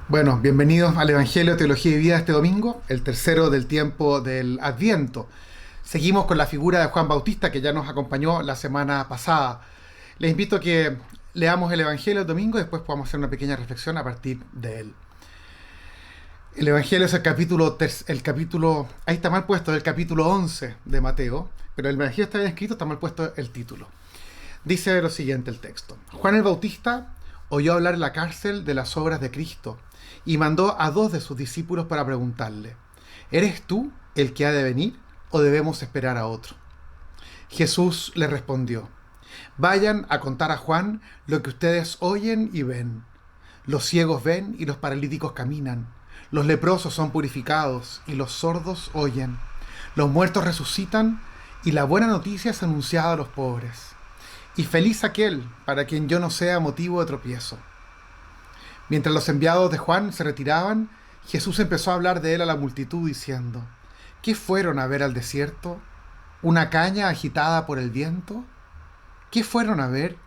Bueno, bienvenidos al Evangelio, Teología y Vida este domingo, el tercero del tiempo del Adviento. Seguimos con la figura de Juan Bautista que ya nos acompañó la semana pasada. Les invito a que leamos el Evangelio el domingo y después podamos hacer una pequeña reflexión a partir de él. El Evangelio es ahí está mal puesto, el capítulo 11 de Mateo, pero el Evangelio está bien escrito, está mal puesto el título. Dice lo siguiente el texto. Juan el Bautista oyó hablar en la cárcel de las obras de Cristo y mandó a dos de sus discípulos para preguntarle: ¿Eres tú el que ha de venir o debemos esperar a otro? Jesús le respondió: Vayan a contar a Juan lo que ustedes oyen y ven. Los ciegos ven y los paralíticos caminan. Los leprosos son purificados y los sordos oyen. Los muertos resucitan y la buena noticia es anunciada a los pobres. Y feliz aquel para quien yo no sea motivo de tropiezo. Mientras los enviados de Juan se retiraban, Jesús empezó a hablar de él a la multitud diciendo: ¿Qué fueron a ver al desierto? ¿Una caña agitada por el viento? ¿Qué fueron a ver?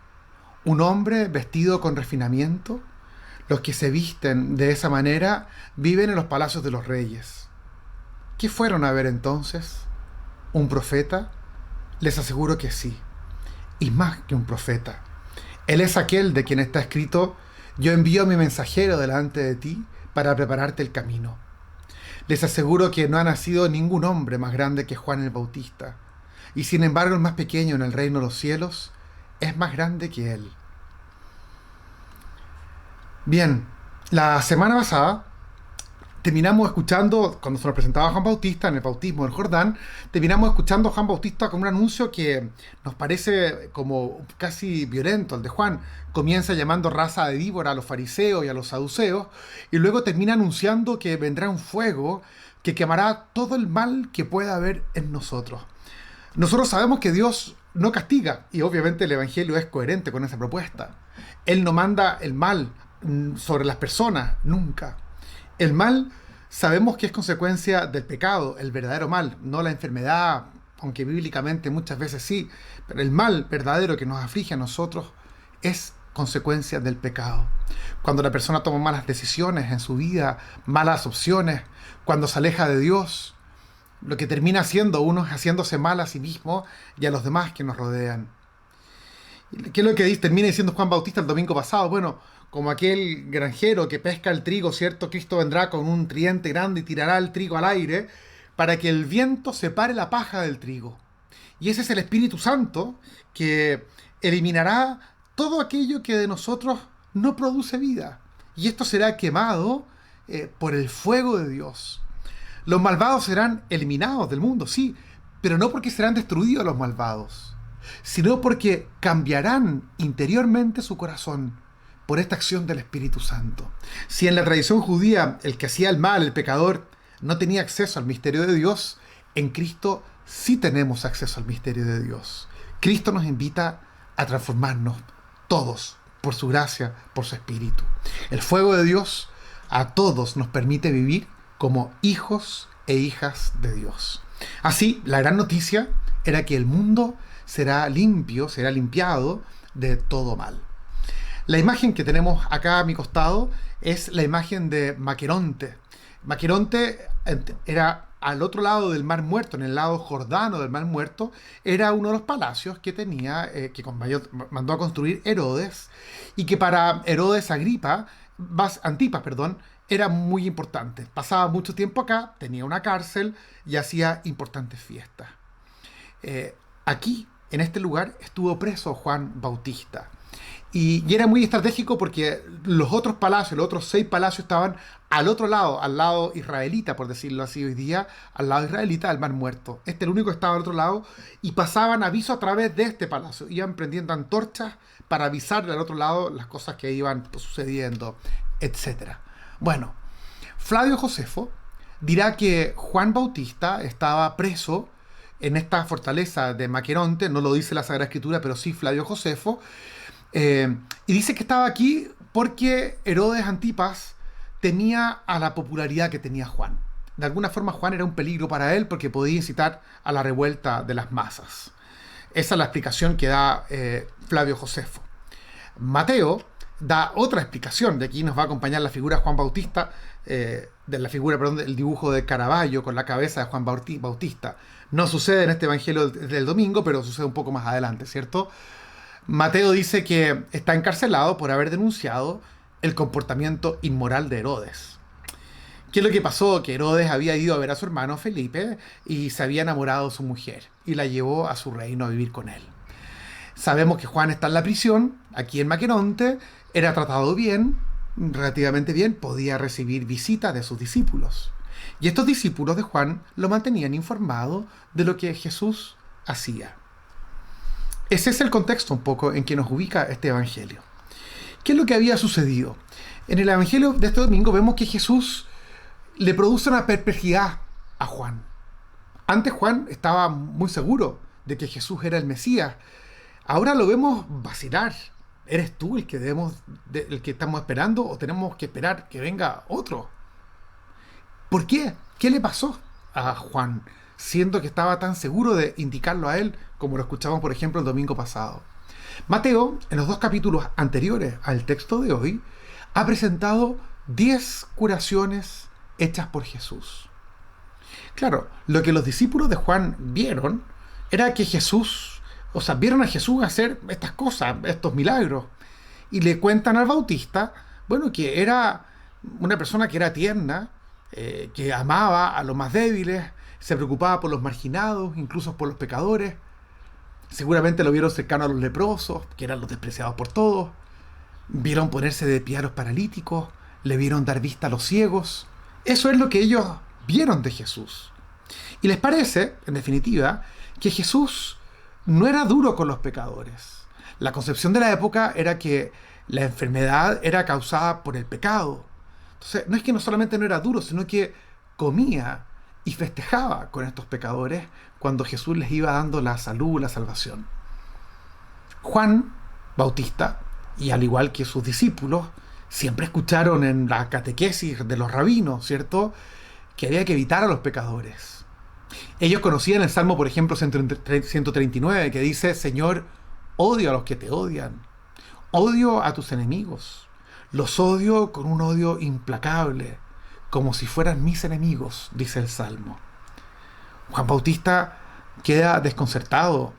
¿Un hombre vestido con refinamiento? Los que se visten de esa manera viven en los palacios de los reyes. ¿Qué fueron a ver entonces? ¿Un profeta? Les aseguro que sí, y más que un profeta. Él es aquel de quien está escrito: Yo envío a mi mensajero delante de ti para prepararte el camino. Les aseguro que no ha nacido ningún hombre más grande que Juan el Bautista, y sin embargo el más pequeño en el reino de los cielos es más grande que él. Bien, la semana pasada terminamos escuchando, cuando se nos presentaba Juan Bautista en el bautismo del Jordán, terminamos escuchando a Juan Bautista con un anuncio que nos parece como casi violento. El de Juan comienza llamando raza de víbora a los fariseos y a los saduceos, y luego termina anunciando que vendrá un fuego que quemará todo el mal que pueda haber en nosotros. Nosotros sabemos que Dios no castiga, y obviamente el Evangelio es coherente con esa propuesta. Él no manda el mal sobre las personas, nunca. El mal sabemos que es consecuencia del pecado, el verdadero mal, no la enfermedad, aunque bíblicamente muchas veces sí, pero el mal verdadero que nos aflige a nosotros es consecuencia del pecado. Cuando la persona toma malas decisiones en su vida, malas opciones, cuando se aleja de Dios, lo que termina haciendo uno es haciéndose mal a sí mismo y a los demás que nos rodean. ¿Qué es lo que termina diciendo Juan Bautista el domingo pasado? Bueno, como aquel granjero que pesca el trigo, ¿cierto? Cristo vendrá con un tridente grande y tirará el trigo al aire para que el viento separe la paja del trigo. Y ese es el Espíritu Santo que eliminará todo aquello que de nosotros no produce vida. Y esto será quemado por el fuego de Dios. Los malvados serán eliminados del mundo, sí, pero no porque serán destruidos los malvados, sino porque cambiarán interiormente su corazón por esta acción del Espíritu Santo. Si en la tradición judía el que hacía el mal, el pecador, no tenía acceso al misterio de Dios, en Cristo sí tenemos acceso al misterio de Dios. Cristo nos invita a transformarnos todos por su gracia, por su Espíritu. El fuego de Dios a todos nos permite vivir como hijos e hijas de Dios. Así, la gran noticia era que el mundo será limpio, será limpiado de todo mal. La imagen que tenemos acá a mi costado es la imagen de Maqueronte. Maqueronte era al otro lado del Mar Muerto, en el lado jordano del Mar Muerto, era uno de los palacios que tenía, mandó a construir Herodes, y que para Herodes Antipas, era muy importante. Pasaba mucho tiempo acá, tenía una cárcel y hacía importantes fiestas. Aquí, en este lugar, estuvo preso Juan Bautista. Y era muy estratégico porque los otros palacios, los otros 6 palacios estaban al otro lado, al lado israelita, por decirlo así hoy día, al lado israelita del Mar Muerto. Este era el único que estaba al otro lado y pasaban aviso a través de este palacio. Iban prendiendo antorchas para avisarle al otro lado las cosas que iban sucediendo, etcétera. Bueno, Flavio Josefo dirá que Juan Bautista estaba preso en esta fortaleza de Maqueronte, no lo dice la Sagrada Escritura, pero sí Flavio Josefo, y dice que estaba aquí porque Herodes Antipas temía a la popularidad que tenía Juan. De alguna forma Juan era un peligro para él porque podía incitar a la revuelta de las masas. Esa es la explicación que da Flavio Josefo. Mateo da otra explicación. De aquí nos va a acompañar la figura de Juan Bautista, perdón, del dibujo de Caravaggio con la cabeza de Juan Bautista. No sucede en este evangelio del domingo, pero sucede un poco más adelante, ¿cierto? Mateo dice que está encarcelado por haber denunciado el comportamiento inmoral de Herodes. ¿Qué es lo que pasó? Que Herodes había ido a ver a su hermano Felipe y se había enamorado de su mujer y la llevó a su reino a vivir con él. Sabemos que Juan está en la prisión, aquí en Maqueronte, era tratado bien, relativamente bien, podía recibir visitas de sus discípulos. Y estos discípulos de Juan lo mantenían informado de lo que Jesús hacía. Ese es el contexto un poco en que nos ubica este evangelio. ¿Qué es lo que había sucedido? En el evangelio de este domingo vemos que Jesús le produce una perplejidad a Juan. Antes Juan estaba muy seguro de que Jesús era el Mesías. Ahora lo vemos vacilar. ¿Eres tú el que estamos esperando o tenemos que esperar que venga otro? ¿Por qué? ¿Qué le pasó a Juan, siendo que estaba tan seguro de indicarlo a él, como lo escuchamos, por ejemplo, el domingo pasado? Mateo, en los 2 capítulos anteriores al texto de hoy, ha presentado 10 curaciones hechas por Jesús. Claro, lo que los discípulos de Juan vieron era que vieron a Jesús hacer estas cosas, estos milagros, y le cuentan al Bautista, bueno, que era una persona que era tierna, que amaba a los más débiles, se preocupaba por los marginados, incluso por los pecadores. Seguramente lo vieron cercano a los leprosos, que eran los despreciados por todos. Vieron ponerse de pie a los paralíticos, le vieron dar vista a los ciegos. Eso es lo que ellos vieron de Jesús. Y les parece, en definitiva, que Jesús no era duro con los pecadores. La concepción de la época era que la enfermedad era causada por el pecado. Entonces, no es que no solamente no era duro, sino que comía y festejaba con estos pecadores cuando Jesús les iba dando la salud, la salvación. Juan Bautista, y al igual que sus discípulos, siempre escucharon en la catequesis de los rabinos, ¿cierto?, que había que evitar a los pecadores. Ellos conocían el Salmo, por ejemplo, 139, que dice: Señor, odio a los que te odian, odio a tus enemigos, los odio con un odio implacable, como si fueran mis enemigos, dice el Salmo. Juan Bautista queda desconcertado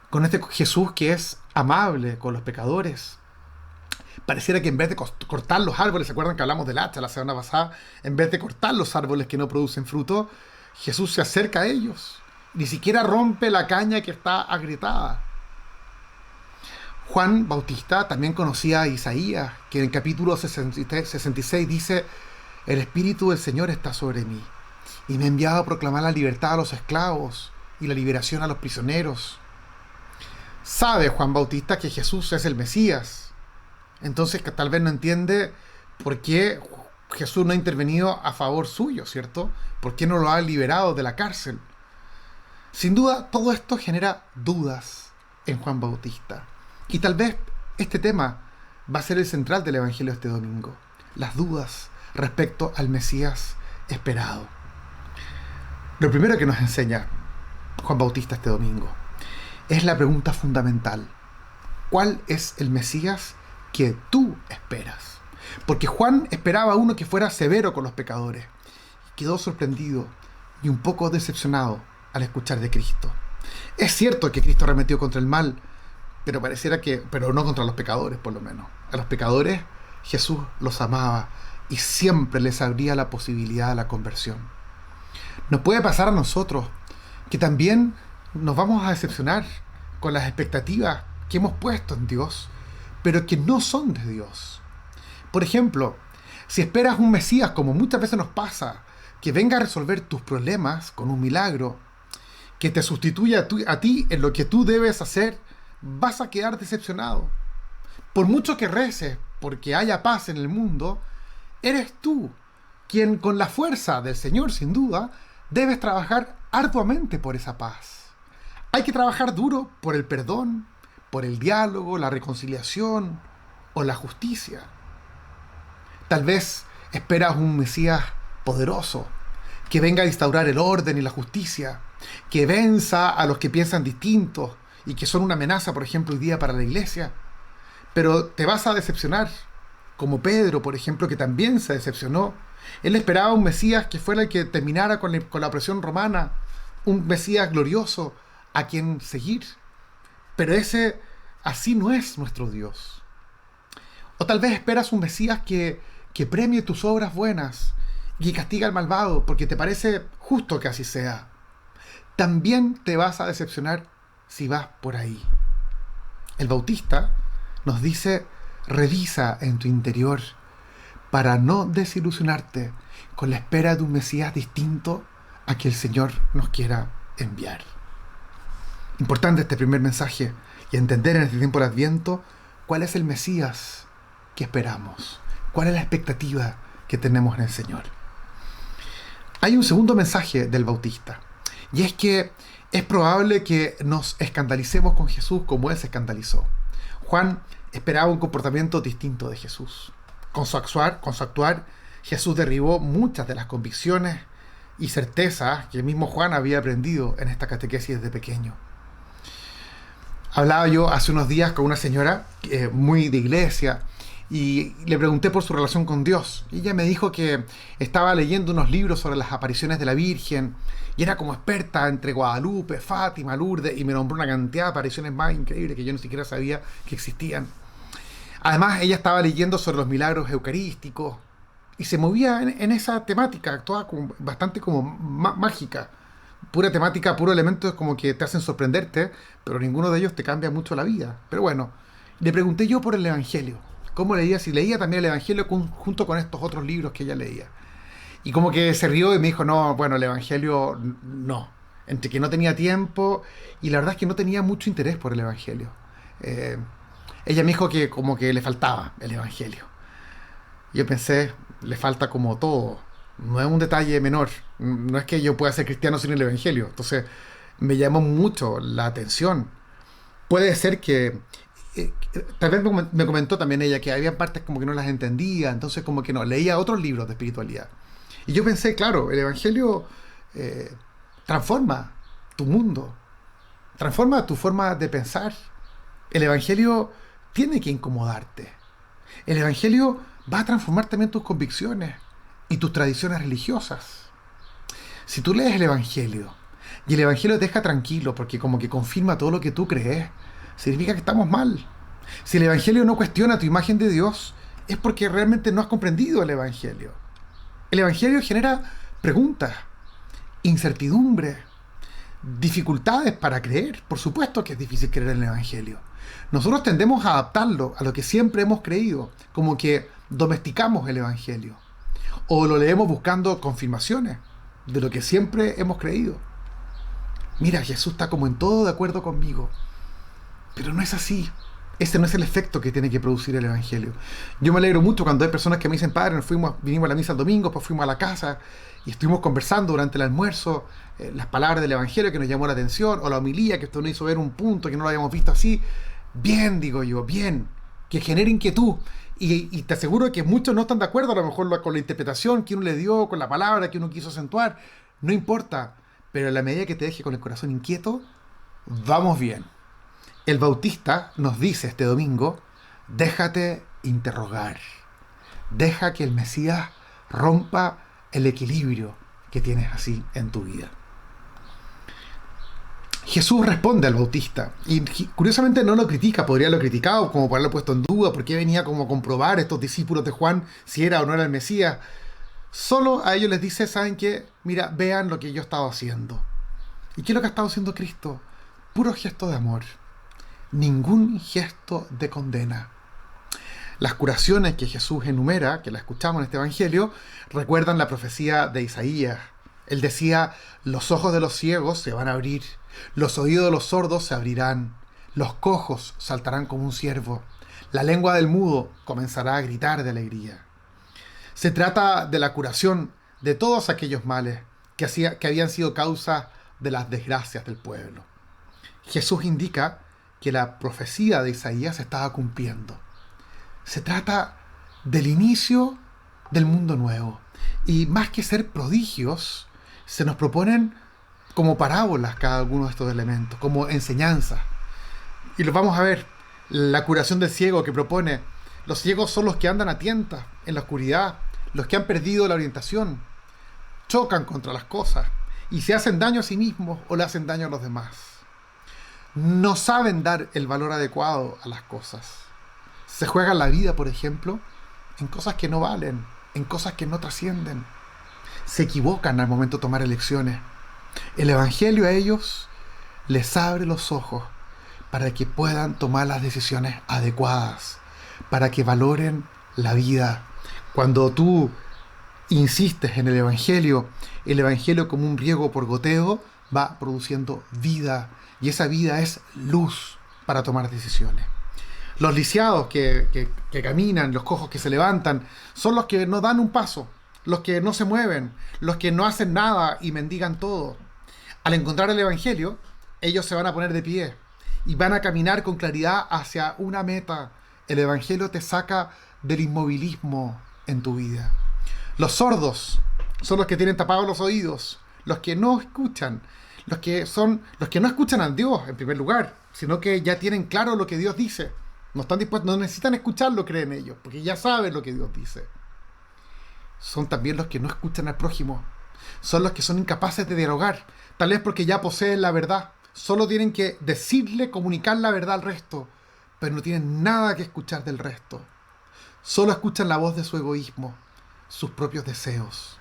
con este Jesús que es amable con los pecadores. Pareciera que en vez de cortar los árboles, ¿se acuerdan que hablamos del hacha la semana pasada? En vez de cortar los árboles que no producen fruto, Jesús se acerca a ellos. Ni siquiera rompe la caña que está agrietada. Juan Bautista también conocía a Isaías, que en el capítulo 66 dice: el Espíritu del Señor está sobre mí, y me ha enviado a proclamar la libertad a los esclavos y la liberación a los prisioneros. Sabe Juan Bautista que Jesús es el Mesías. Entonces, que tal vez no entiende por qué Jesús no ha intervenido a favor suyo, ¿cierto? ¿Por qué no lo ha liberado de la cárcel? Sin duda, todo esto genera dudas en Juan Bautista. Y tal vez este tema va a ser el central del Evangelio de este domingo. Las dudas respecto al Mesías esperado. Lo primero que nos enseña Juan Bautista este domingo es la pregunta fundamental: ¿cuál es el Mesías que tú esperas? Porque Juan esperaba a uno que fuera severo con los pecadores. Quedó sorprendido y un poco decepcionado al escuchar de Cristo. Es cierto que Cristo arremetió contra el mal, pero no contra los pecadores, por lo menos. A los pecadores Jesús los amaba y siempre les abría la posibilidad de la conversión. Nos puede pasar a nosotros que también nos vamos a decepcionar con las expectativas que hemos puesto en Dios, pero que no son de Dios. Por ejemplo, si esperas un Mesías, como muchas veces nos pasa, que venga a resolver tus problemas con un milagro, que te sustituya a ti en lo que tú debes hacer, vas a quedar decepcionado. Por mucho que reces porque haya paz en el mundo, eres tú quien, con la fuerza del Señor, sin duda, debes trabajar arduamente por esa paz. Hay que trabajar duro por el perdón, por el diálogo, la reconciliación o la justicia. Tal vez esperas un Mesías poderoso, que venga a instaurar el orden y la justicia, que venza a los que piensan distintos y que son una amenaza, por ejemplo, hoy día para la iglesia. Pero te vas a decepcionar como Pedro, por ejemplo, que también se decepcionó. Él esperaba un Mesías que fuera el que terminara con la opresión romana, un Mesías glorioso a quien seguir. Pero ese así no es nuestro Dios. O tal vez esperas un Mesías que premie tus obras buenas y que castiga al malvado porque te parece justo que así sea. También te vas a decepcionar si vas por ahí. El Bautista nos dice, revisa en tu interior para no desilusionarte con la espera de un Mesías distinto a que el Señor nos quiera enviar. Importante este primer mensaje y entender en este tiempo de Adviento cuál es el Mesías que esperamos, cuál es la expectativa que tenemos en el Señor. Hay un segundo mensaje del Bautista, y es que es probable que nos escandalicemos con Jesús como Él se escandalizó. Juan esperaba un comportamiento distinto de Jesús. Con su actuar, Jesús derribó muchas de las convicciones y certezas que el mismo Juan había aprendido en esta catequesis desde pequeño. Hablaba yo hace unos días con una señora muy de iglesia y le pregunté por su relación con Dios. Y ella me dijo que estaba leyendo unos libros sobre las apariciones de la Virgen y era como experta entre Guadalupe, Fátima, Lourdes, y me nombró una cantidad de apariciones más increíbles que yo ni siquiera sabía que existían. Además, ella estaba leyendo sobre los milagros eucarísticos y se movía en esa temática, toda como, bastante como mágica. Pura temática, puro elementos como que te hacen sorprenderte, pero ninguno de ellos te cambia mucho la vida. Pero bueno, le pregunté yo por el Evangelio. ¿Cómo leía? Si leía también el Evangelio junto con estos otros libros que ella leía. Y como que se rió y me dijo, no, bueno, el Evangelio no. Entre que no tenía tiempo y la verdad es que no tenía mucho interés por el Evangelio. Ella me dijo que como que le faltaba el Evangelio. Yo pensé, le falta como todo. No es un detalle menor. No es que yo pueda ser cristiano sin el Evangelio. Entonces me llamó mucho la atención. Puede ser que tal vez me comentó también ella que había partes como que no las entendía, entonces como que no, leía otros libros de espiritualidad. Y yo pensé, claro, el Evangelio transforma tu mundo, transforma tu forma de pensar. El Evangelio tiene que incomodarte. El Evangelio va a transformar también tus convicciones y tus tradiciones religiosas. Si tú lees el Evangelio y el Evangelio te deja tranquilo porque como que confirma todo lo que tú crees, significa que estamos mal. Si el Evangelio no cuestiona tu imagen de Dios, es porque realmente no has comprendido el Evangelio. El Evangelio genera preguntas, incertidumbre, dificultades para creer. Por supuesto que es difícil creer en el Evangelio. Nosotros tendemos a adaptarlo a lo que siempre hemos creído, como que domesticamos el Evangelio. O lo leemos buscando confirmaciones de lo que siempre hemos creído. Mira, Jesús está como en todo de acuerdo conmigo. Pero no es así. Ese no es el efecto que tiene que producir el Evangelio. Yo me alegro mucho cuando hay personas que me dicen, padre, vinimos a la misa el domingo, pues fuimos a la casa y estuvimos conversando durante el almuerzo las palabras del Evangelio que nos llamó la atención, o la homilía que esto nos hizo ver un punto que no lo habíamos visto así. Bien, digo yo, bien. Que genere inquietud. Y te aseguro que muchos no están de acuerdo a lo mejor con la interpretación que uno le dio, con la palabra que uno quiso acentuar. No importa. Pero en la medida que te deje con el corazón inquieto, vamos bien. El Bautista nos dice este domingo, déjate interrogar. Deja que el Mesías rompa el equilibrio que tienes así en tu vida. Jesús responde al Bautista y curiosamente no lo critica, podría haberlo criticado como por haberlo puesto en duda, porque venía como a comprobar estos discípulos de Juan si era o no era el Mesías. Solo a ellos les dice, ¿saben qué? Mira, vean lo que yo he estado haciendo. ¿Y qué es lo que ha estado haciendo Cristo? Puro gesto de amor. Ningún gesto de condena. Las curaciones que Jesús enumera, que la escuchamos en este Evangelio, recuerdan la profecía de Isaías. Él decía, los ojos de los ciegos se van a abrir, los oídos de los sordos se abrirán, los cojos saltarán como un ciervo, la lengua del mudo comenzará a gritar de alegría. Se trata de la curación de todos aquellos males que habían sido causa de las desgracias del pueblo. Jesús indica que la profecía de Isaías se estaba cumpliendo. Se trata del inicio del mundo nuevo. Y más que ser prodigios, se nos proponen como parábolas cada uno de estos elementos, como enseñanzas. Y los vamos a ver. La curación del ciego que propone Los ciegos son los que andan a tientas, en la oscuridad, los que han perdido la orientación, chocan contra las cosas y se hacen daño a sí mismos o le hacen daño a los demás. No saben dar el valor adecuado a las cosas. Se juegan la vida, por ejemplo, en cosas que no valen, en cosas que no trascienden. Se equivocan al momento de tomar elecciones. El Evangelio a ellos les abre los ojos para que puedan tomar las decisiones adecuadas, para que valoren la vida. Cuando tú insistes en el Evangelio como un riego por goteo, va produciendo vida, y esa vida es luz para tomar decisiones. Los lisiados que caminan, los cojos que se levantan, son los que no dan un paso, los que no se mueven, los que no hacen nada y mendigan todo. Al encontrar el Evangelio, ellos se van a poner de pie y van a caminar con claridad hacia una meta. El Evangelio te saca del inmovilismo en tu vida. Los sordos son los que tienen tapados los oídos, los que no escuchan, los que no escuchan a Dios en primer lugar, sino que ya tienen claro lo que Dios dice. No están dispuestos, no necesitan escucharlo, creen ellos, porque ya saben lo que Dios dice. Son también los que no escuchan al prójimo. Son los que son incapaces de dialogar, tal vez porque ya poseen la verdad. Solo tienen que decirle, comunicar la verdad al resto, pero no tienen nada que escuchar del resto. Solo escuchan la voz de su egoísmo, sus propios deseos.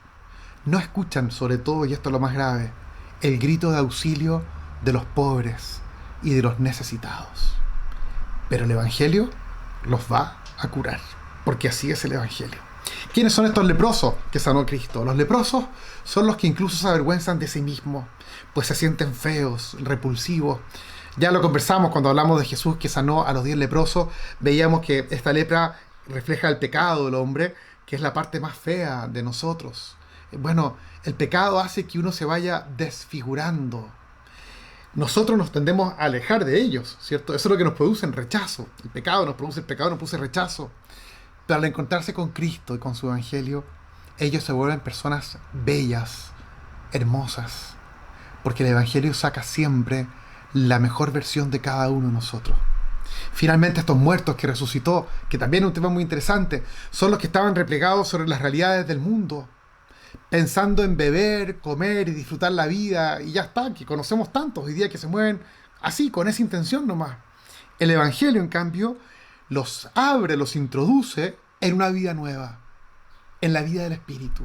No escuchan, sobre todo, y esto es lo más grave, el grito de auxilio de los pobres y de los necesitados. Pero el Evangelio los va a curar, porque así es el Evangelio. ¿Quiénes son estos leprosos que sanó Cristo? Los leprosos son los que incluso se avergüenzan de sí mismos, pues se sienten feos, repulsivos. Ya lo conversamos cuando hablamos de Jesús que sanó a los 10 leprosos. Veíamos que esta lepra refleja el pecado del hombre, que es la parte más fea de nosotros. Bueno, el pecado hace que uno se vaya desfigurando. Nosotros nos tendemos a alejar de ellos, ¿cierto? Eso es lo que nos produce el rechazo. El pecado nos produce rechazo. Pero al encontrarse con Cristo y con su Evangelio, ellos se vuelven personas bellas, hermosas, porque el Evangelio saca siempre la mejor versión de cada uno de nosotros. Finalmente, estos muertos que resucitó, que también es un tema muy interesante, son los que estaban replegados sobre las realidades del mundo, pensando en beber, comer y disfrutar la vida, y ya está, que conocemos tantos hoy día que se mueven así, con esa intención nomás. El Evangelio, en cambio, los abre, los introduce en una vida nueva, en la vida del Espíritu.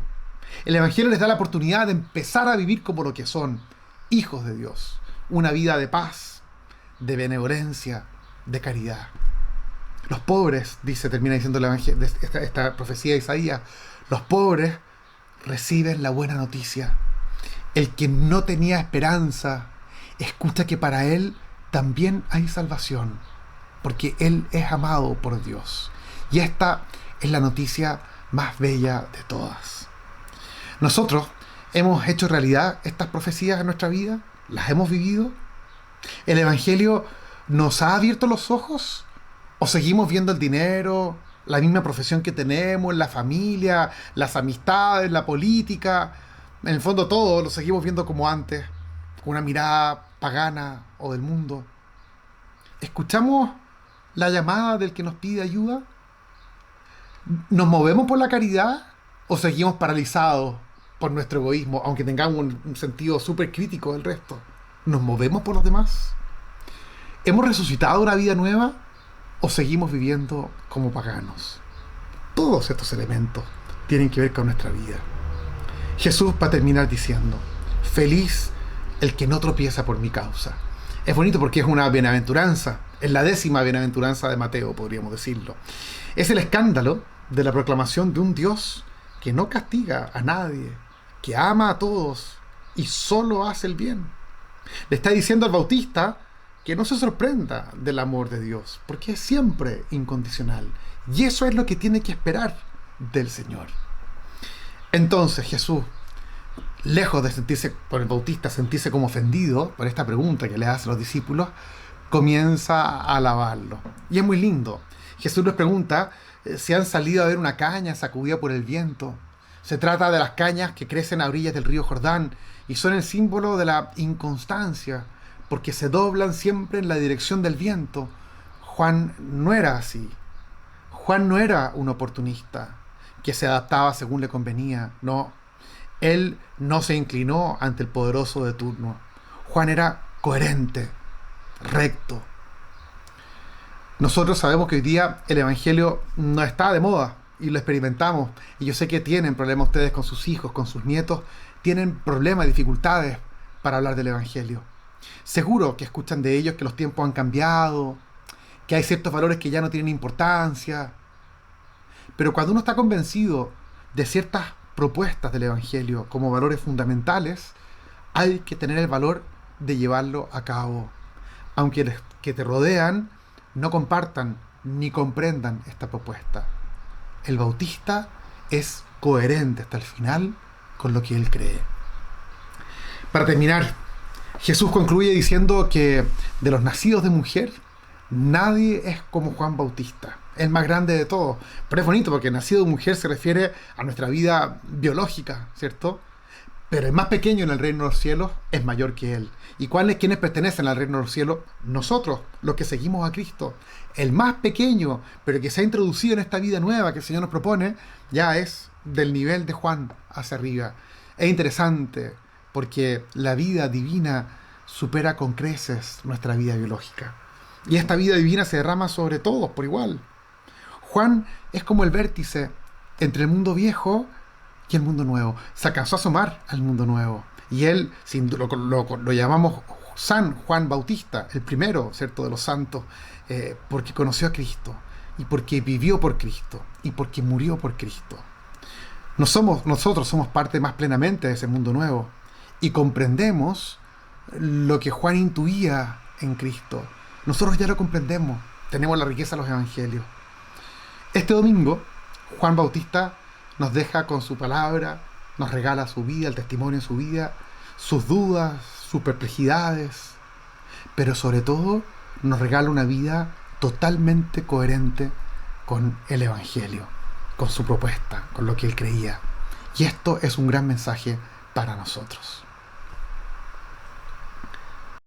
El Evangelio les da la oportunidad de empezar a vivir como lo que son, hijos de Dios, una vida de paz, de benevolencia, de caridad. Los pobres, termina diciendo el Evangelio, esta profecía de Isaías, los pobres reciben la buena noticia. El que no tenía esperanza, escucha que para él también hay salvación, porque él es amado por Dios. Y esta es la noticia más bella de todas. Nosotros hemos hecho realidad estas profecías en nuestra vida, las hemos vivido. ¿El Evangelio nos ha abierto los ojos? ¿O seguimos viendo el dinero, la misma profesión que tenemos, la familia, las amistades, la política? En el fondo todo lo seguimos viendo como antes, con una mirada pagana o del mundo. ¿Escuchamos la llamada del que nos pide ayuda? ¿Nos movemos por la caridad o seguimos paralizados por nuestro egoísmo, aunque tengamos un sentido súper crítico del resto? ¿Nos movemos por los demás? ¿Hemos resucitado una vida nueva o seguimos viviendo como paganos? Todos estos elementos tienen que ver con nuestra vida. Jesús va a terminar diciendo: feliz el que no tropieza por mi causa. Es bonito porque es una bienaventuranza, es la 10ª bienaventuranza de Mateo, podríamos decirlo. Es el escándalo de la proclamación de un Dios que no castiga a nadie, que ama a todos y solo hace el bien. Le está diciendo al Bautista que no se sorprenda del amor de Dios, porque es siempre incondicional. Y eso es lo que tiene que esperar del Señor. Entonces Jesús, lejos de sentirse, por el Bautista, sentirse como ofendido por esta pregunta que le hace a los discípulos, comienza a alabarlo. Y es muy lindo. Jesús les pregunta si han salido a ver una caña sacudida por el viento. Se trata de las cañas que crecen a orillas del río Jordán y son el símbolo de la inconstancia, porque se doblan siempre en la dirección del viento. Juan no era así. Juan no era un oportunista que se adaptaba según le convenía, no. Él no se inclinó ante el poderoso de turno. Juan era coherente, recto. Nosotros sabemos que hoy día el Evangelio no está de moda y lo experimentamos. Y yo sé que tienen problemas ustedes con sus hijos, con sus nietos. Tienen problemas, dificultades para hablar del Evangelio. Seguro que escuchan de ellos que los tiempos han cambiado, que hay ciertos valores que ya no tienen importancia. Pero cuando uno está convencido de ciertas propuestas del Evangelio como valores fundamentales, hay que tener el valor de llevarlo a cabo. Aunque los que te rodean no compartan ni comprendan esta propuesta. El bautista es coherente hasta el final con lo que él cree. Para terminar, Jesús concluye diciendo que de los nacidos de mujer, nadie es como Juan Bautista, el más grande de todos. Pero es bonito porque nacido de mujer se refiere a nuestra vida biológica, ¿cierto? Pero el más pequeño en el reino de los cielos es mayor que él. ¿Y quiénes pertenecen al reino de los cielos? Nosotros, los que seguimos a Cristo. El más pequeño, pero que se ha introducido en esta vida nueva que el Señor nos propone, ya es del nivel de Juan hacia arriba. Es interesante porque la vida divina supera con creces nuestra vida biológica. Y esta vida divina se derrama sobre todos por igual. Juan es como el vértice entre el mundo viejo y el mundo nuevo. Se alcanzó a asomar al mundo nuevo. Y él, lo llamamos San Juan Bautista, el primero, ¿cierto?, de los santos, porque conoció a Cristo, y porque vivió por Cristo, y porque murió por Cristo. Nosotros somos parte más plenamente de ese mundo nuevo, y comprendemos lo que Juan intuía en Cristo. Nosotros ya lo comprendemos, tenemos la riqueza de los evangelios. Este domingo, Juan Bautista nos deja con su palabra, nos regala su vida, el testimonio de su vida, sus dudas, sus perplejidades, pero sobre todo nos regala una vida totalmente coherente con el Evangelio, con su propuesta, con lo que él creía. Y esto es un gran mensaje para nosotros.